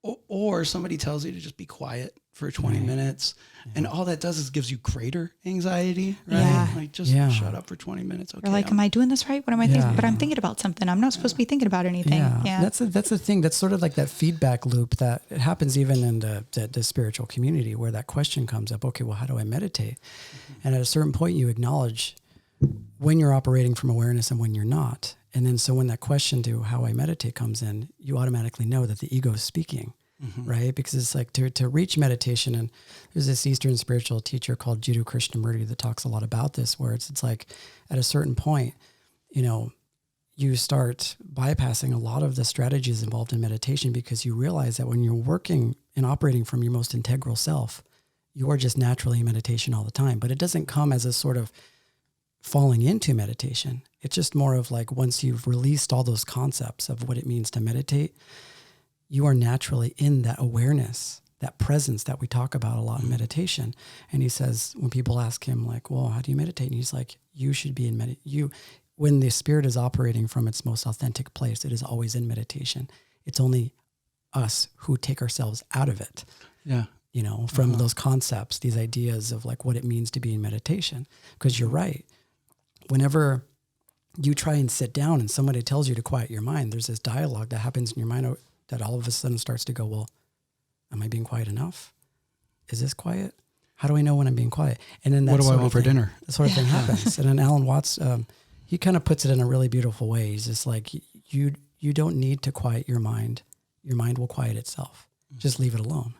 or somebody tells you to just be quiet for 20 minutes. And all that does is gives you greater anxiety, right? Yeah. Like just shut up for 20 minutes. Okay. You're like, am I doing this right? What am I thinking? But I'm thinking about something. I'm not supposed to be thinking about anything. Yeah. That's the thing. That's sort of like that feedback loop that it happens even in the spiritual community, where that question comes up. Okay, well, how do I meditate? And at a certain point, you acknowledge when you're operating from awareness and when you're not. And then so when that question to how I meditate comes in, you automatically know that the ego is speaking, right? Because it's like to reach meditation, and there's this Eastern spiritual teacher called Jiddu Krishnamurti that talks a lot about this, where it's like at a certain point, you know, you start bypassing a lot of the strategies involved in meditation, because you realize that when you're working and operating from your most integral self, you are just naturally in meditation all the time. But it doesn't come as a sort of falling into meditation. It's just more of like, once you've released all those concepts of what it means to meditate, you are naturally in that awareness, that presence that we talk about a lot in meditation. And he says, when people ask him like, well, how do you meditate? And he's like, you should be in when the spirit is operating from its most authentic place, it is always in meditation. It's only us who take ourselves out of it. Yeah. You know, from those concepts, these ideas of like what it means to be in meditation. Because you're right. Whenever you try and sit down and somebody tells you to quiet your mind, there's this dialogue that happens in your mind that all of a sudden starts to go, well, am I being quiet enough? Is this quiet? How do I know when I'm being quiet? And then what do I want for dinner? That sort of thing happens. And then Alan Watts, he kind of puts it in a really beautiful way. He's just like, you don't need to quiet your mind. Your mind will quiet itself. Just leave it alone.